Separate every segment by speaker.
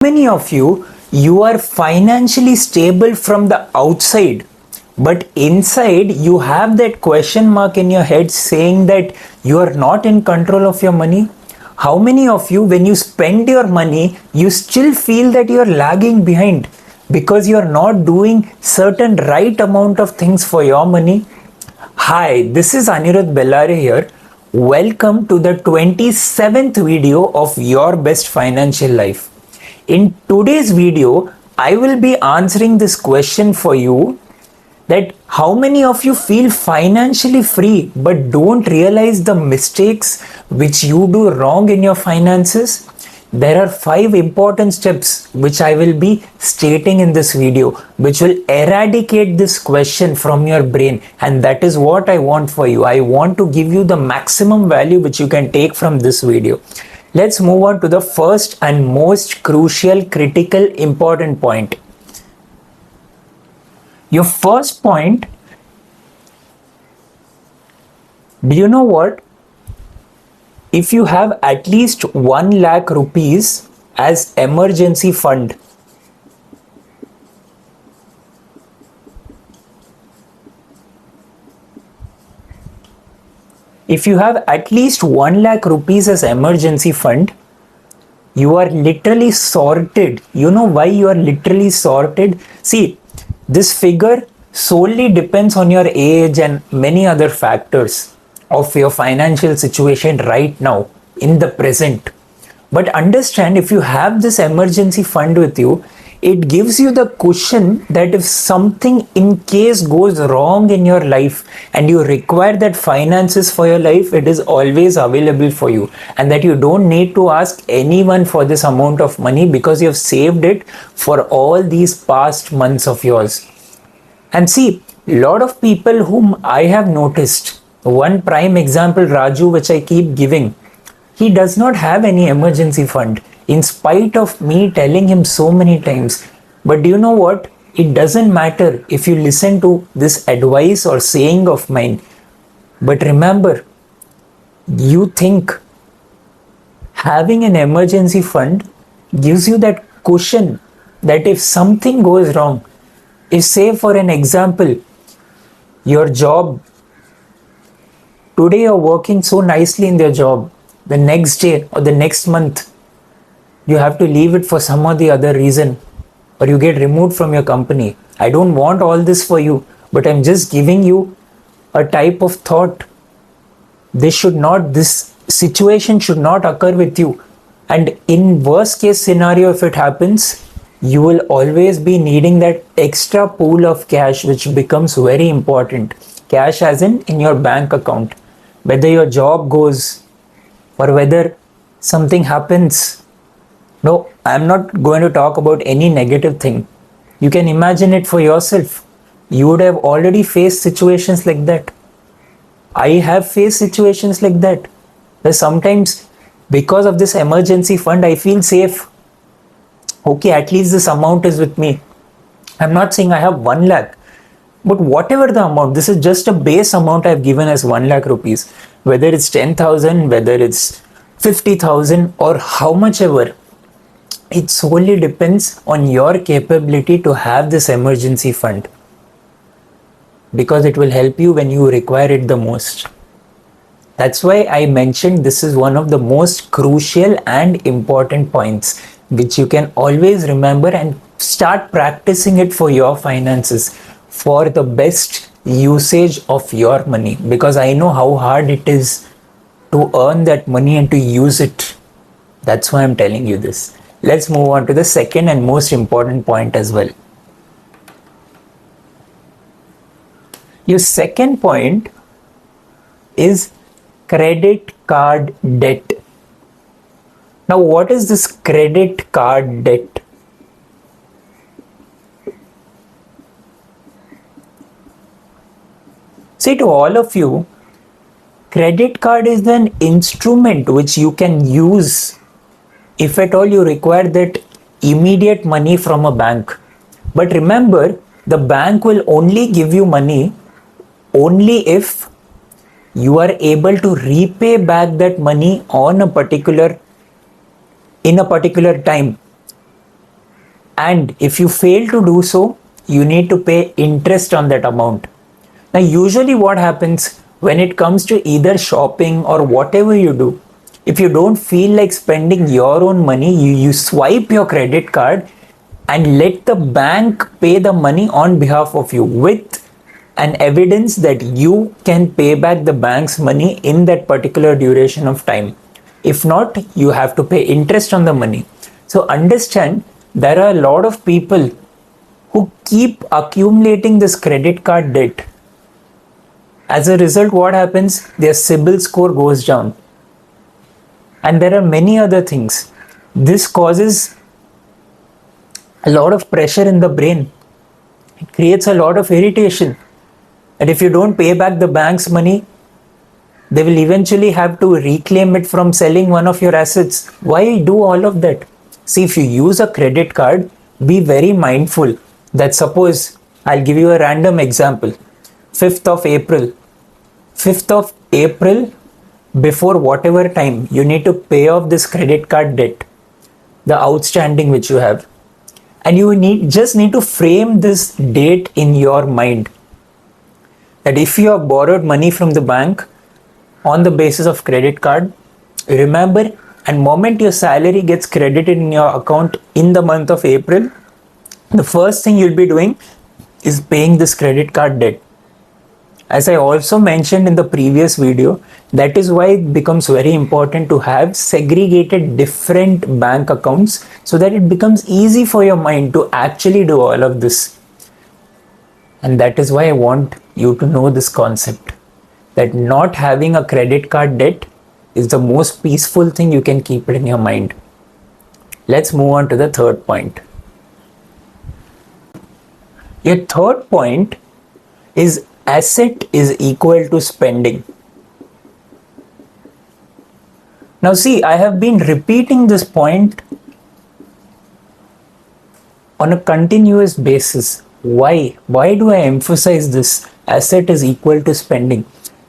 Speaker 1: Many of you are financially stable from the outside, but inside you have that question mark in your head saying that you are not in control of your money? How many of you, when you spend your money, you still feel that you are lagging behind because you are not doing certain right amount of things for your money? Hi, this is Anirudh Bellare here. Welcome to the 27th video of Your Best Financial Life. In today's video, I will be answering this question for you, that how many of you feel financially free but don't realize the mistakes which you do wrong in your finances? There are 5 important steps which I will be stating in this video, which will eradicate this question from your brain, and that is what I want for you. I want to give you the maximum value which you can take from this video. Let's move on to the first and most crucial, critical, important point. Your first point, do you know what? If you have at least 1 lakh rupees as emergency fund, if you have at least 1 lakh rupees as emergency fund, you are literally sorted. You know why you are literally sorted? See, this figure solely depends on your age and many other factors of your financial situation right now in the present. But understand, if you have this emergency fund with you, it gives you the cushion that if something in case goes wrong in your life and you require that finances for your life, it is always available for you, and that you don't need to ask anyone for this amount of money because you have saved it for all these past months of yours. And see, a lot of people whom I have noticed, one prime example, Raju, which I keep giving, he does not have any emergency fund in spite of me telling him so many times. But do you know what? It doesn't matter if you listen to this advice or saying of mine. But remember, you think having an emergency fund gives you that cushion that if something goes wrong, if say for an example, your job, today you're working so nicely in their job, the next day or the next month, you have to leave it for some or the other reason, or you get removed from your company. I don't want all this for you, but I'm just giving you a type of thought. This situation should not occur with you. And in worst case scenario, if it happens, you will always be needing that extra pool of cash, which becomes very important. Cash as in your bank account. Whether your job goes or whether something happens. No, I'm not going to talk about any negative thing. You can imagine it for yourself. You would have already faced situations like that. I have faced situations like that. Where sometimes because of this emergency fund, I feel safe. Okay, at least this amount is with me. I'm not saying I have 1 lakh. But whatever the amount, this is just a base amount I've given as 1 lakh rupees. Whether it's 10,000, whether it's 50,000 or how much ever, it solely depends on your capability to have this emergency fund, because it will help you when you require it the most. That's why I mentioned this is one of the most crucial and important points which you can always remember and start practicing it for your finances, for the best usage of your money, because I know how hard it is to earn that money and to use it. That's why I'm telling you this. Let's move on to the second and most important point as well. Your second point is credit card debt. Now, what is this credit card debt? See, to all of you, credit card is an instrument which you can use if at all you require that immediate money from a bank. But remember, the bank will only give you money only if you are able to repay back that money in a particular time. And if you fail to do so, you need to pay interest on that amount. Now, usually what happens when it comes to either shopping or whatever you do, if you don't feel like spending your own money, you swipe your credit card and let the bank pay the money on behalf of you with an evidence that you can pay back the bank's money in that particular duration of time. If not, you have to pay interest on the money. So understand, there are a lot of people who keep accumulating this credit card debt. As a result, what happens? Their CIBIL score goes down. And there are many other things. This causes a lot of pressure in the brain. It creates a lot of irritation. And if you don't pay back the bank's money, they will eventually have to reclaim it from selling one of your assets. Why do all of that? See, if you use a credit card, be very mindful that, suppose, I'll give you a random example. 5th of April. 5th of April, before whatever time, you need to pay off this credit card debt, the outstanding which you have. And you just need to frame this date in your mind. That if you have borrowed money from the bank on the basis of credit card, remember, and moment your salary gets credited in your account in the month of April, the first thing you'll be doing is paying this credit card debt. As I also mentioned in the previous video, that is why it becomes very important to have segregated different bank accounts so that it becomes easy for your mind to actually do all of this. And that is why I want you to know this concept, that not having a credit card debt is the most peaceful thing you can keep it in your mind. Let's move on to the third point. Your third point is asset is equal to spending. Now see, I have been repeating this point on a continuous basis. Why? Why do I emphasize this? Asset is equal to spending.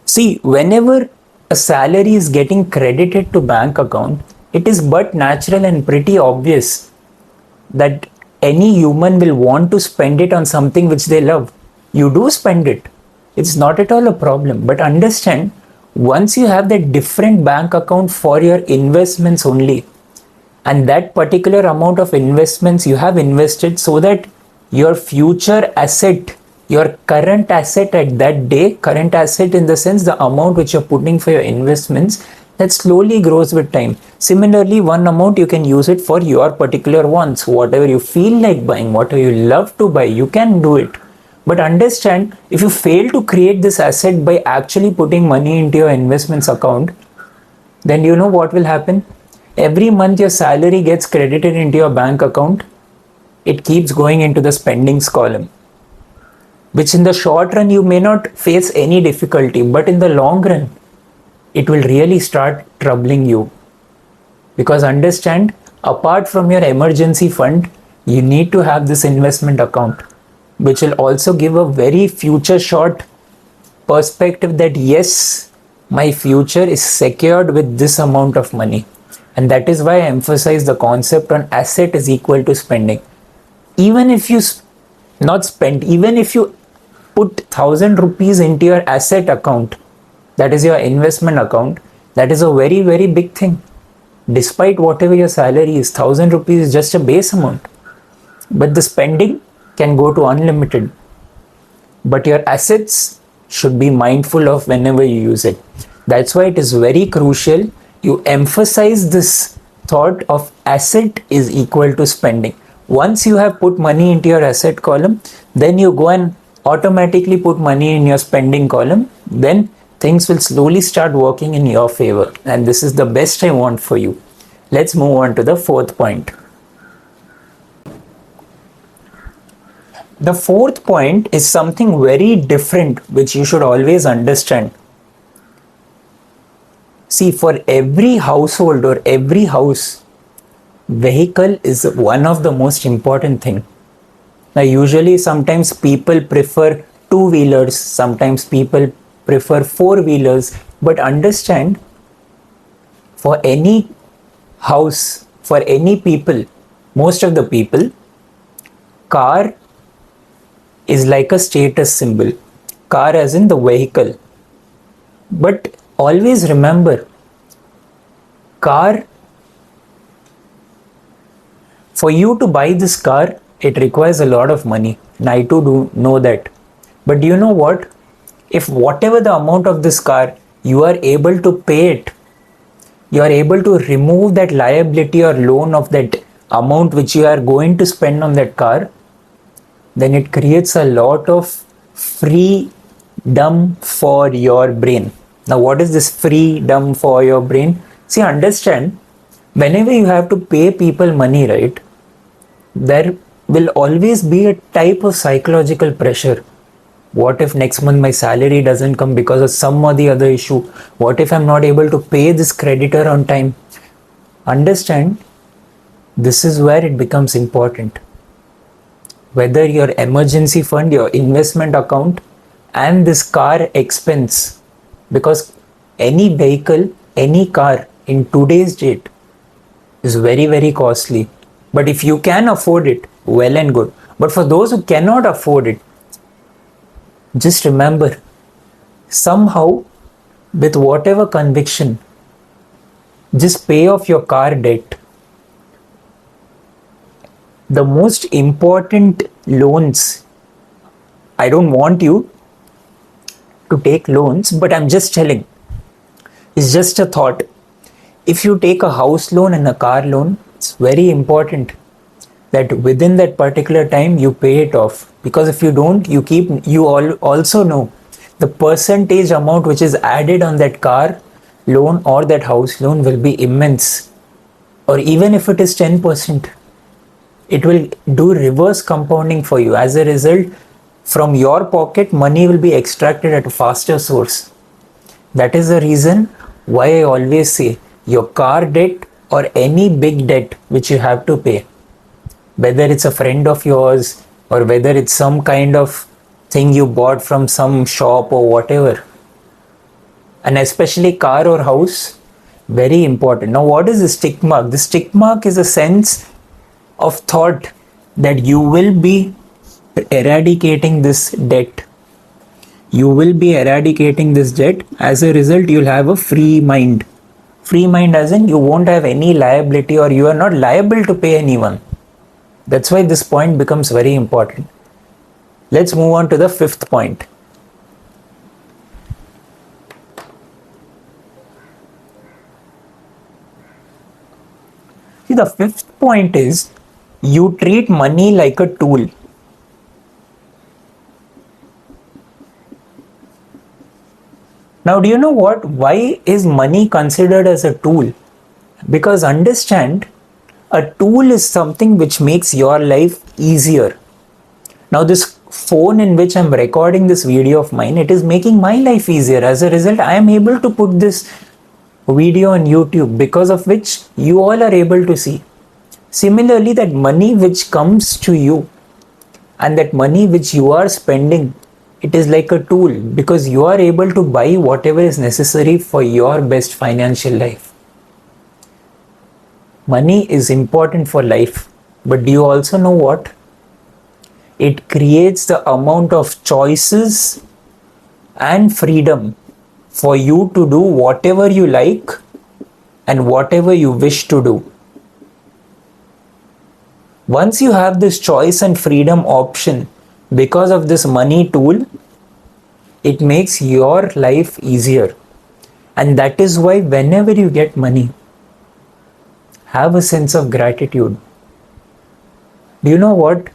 Speaker 1: See, whenever a salary is getting credited to bank account, it is but natural and pretty obvious that any human will want to spend it on something which they love. You do spend it. It's not at all a problem. But understand, once you have that different bank account for your investments only, and that particular amount of investments you have invested so that your future asset, your current asset at that day, current asset in the sense the amount which you're putting for your investments, that slowly grows with time. Similarly, one amount you can use it for your particular wants. Whatever you feel like buying, whatever you love to buy, you can do it. But understand, if you fail to create this asset by actually putting money into your investments account, then you know what will happen? Every month your salary gets credited into your bank account. It keeps going into the spendings column, which in the short run you may not face any difficulty, but in the long run, it will really start troubling you. Because understand, apart from your emergency fund, you need to have this investment account, which will also give a very future short perspective that yes, my future is secured with this amount of money. And that is why I emphasize the concept on asset is equal to spending. Even if you not spend, even if you put 1,000 rupees into your asset account, that is your investment account, that is a very, very big thing. Despite whatever your salary is, 1,000 rupees is just a base amount. But the spending can go to unlimited. But your assets should be mindful of whenever you use it. That's why it is very crucial you emphasize this thought of asset is equal to spending. Once you have put money into your asset column, then you go and automatically put money in your spending column. Then things will slowly start working in your favor. And this is the best I want for you. Let's move on to the fourth point. The fourth point is something very different, which you should always understand. See, for every household or every house, vehicle is one of the most important thing. Now, usually sometimes people prefer two-wheelers, sometimes people prefer four-wheelers, but understand, for any house, for any people, most of the people, car is like a status symbol. Car as in the vehicle. But always remember, car, for you to buy this car, it requires a lot of money. And I too do know that. But do you know what? If whatever the amount of this car, you are able to pay it, you are able to remove that liability or loan of that amount which you are going to spend on that car, then it creates a lot of freedom for your brain. Now, what is this freedom for your brain? See, understand, whenever you have to pay people money, right, there will always be a type of psychological pressure. What if next month my salary doesn't come because of some or the other issue? What if I'm not able to pay this creditor on time? Understand, this is where it becomes important. Whether your emergency fund, your investment account, and this car expense, because any vehicle, any car in today's date is very, very costly. But if you can afford it, well and good. But for those who cannot afford it, just remember, somehow, with whatever conviction, just pay off your car debt. The most important loans, I don't want you to take loans, but I'm just telling, it's just a thought. If you take a house loan and a car loan, it's very important that within that particular time you pay it off, because if you don't, you also know the percentage amount which is added on that car loan or that house loan will be immense. Or even if it is 10%, it will do reverse compounding for you. As a result, from your pocket, money will be extracted at a faster source. That is the reason why I always say your car debt or any big debt which you have to pay, whether it's a friend of yours or whether it's some kind of thing you bought from some shop or whatever, and especially car or house, very important. Now, what is the stick mark? The stick mark is a sense of thought that you will be eradicating this debt. You will be eradicating this debt. As a result, you'll have a free mind. Free mind as in you won't have any liability, or you are not liable to pay anyone. That's why this point becomes very important. Let's move on to the fifth point. See, the fifth point is you treat money like a tool. Now, do you know what? Why is money considered as a tool? Because understand, a tool is something which makes your life easier. Now, this phone in which I'm recording this video of mine, it is making my life easier. As a result, I am able to put this video on YouTube, because of which you all are able to see. Similarly, that money which comes to you and that money which you are spending, it is like a tool, because you are able to buy whatever is necessary for your best financial life. Money is important for life, but do you also know what? It creates the amount of choices and freedom for you to do whatever you like and whatever you wish to do. Once you have this choice and freedom option because of this money tool, it makes your life easier. And that is why whenever you get money, have a sense of gratitude. Do you know what?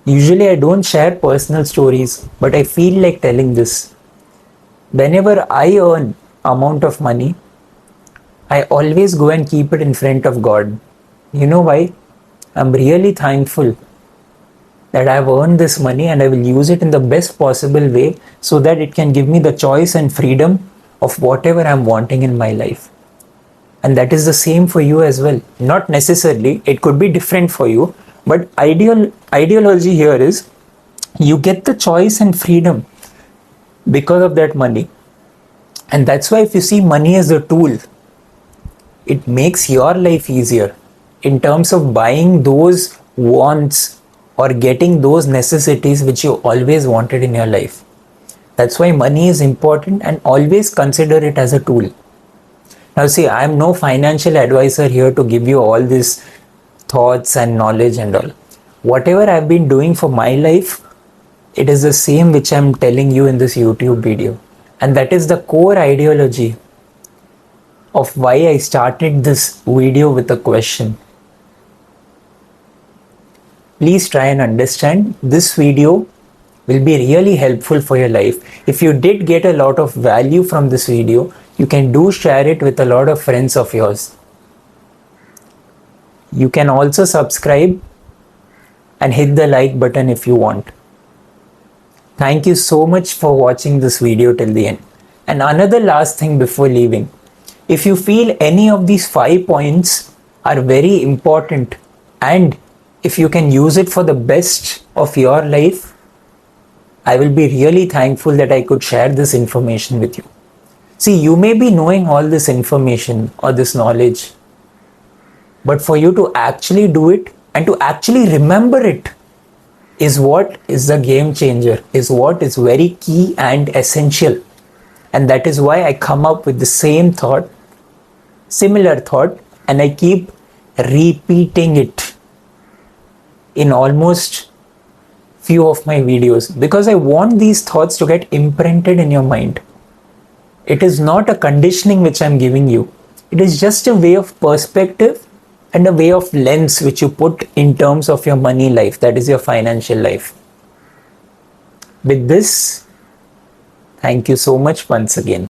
Speaker 1: Usually I don't share personal stories, but I feel like telling this. Whenever I earn amount of money, I always go and keep it in front of God. You know why? I'm really thankful that I've earned this money and I will use it in the best possible way so that it can give me the choice and freedom of whatever I'm wanting in my life. And that is the same for you as well. Not necessarily, it could be different for you, but ideology here is you get the choice and freedom because of that money. And that's why if you see money as a tool, it makes your life easier in terms of buying those wants or getting those necessities which you always wanted in your life. That's why money is important, and always consider it as a tool. Now see, I am no financial advisor here to give you all these thoughts and knowledge and all. Whatever I've been doing for my life, it is the same which I'm telling you in this YouTube video. And that is the core ideology of why I started this video with a question. Please try and understand. This video will be really helpful for your life. If you did get a lot of value from this video, you can share it with a lot of friends of yours. You can also subscribe and hit the like button if you want. Thank you so much for watching this video till the end. And another last thing before leaving. If you feel any of these 5 points are very important, and if you can use it for the best of your life, I will be really thankful that I could share this information with you. See, you may be knowing all this information or this knowledge, but for you to actually do it and to actually remember it is what is the game changer, is what is very key and essential. And that is why I come up with the same thought, similar thought, and I keep repeating it in almost few of my videos, because I want these thoughts to get imprinted in your mind. It is not a conditioning which I'm giving you. It is just a way of perspective and a way of lens which you put in terms of your money life, that is your financial life. With this, thank you so much once again.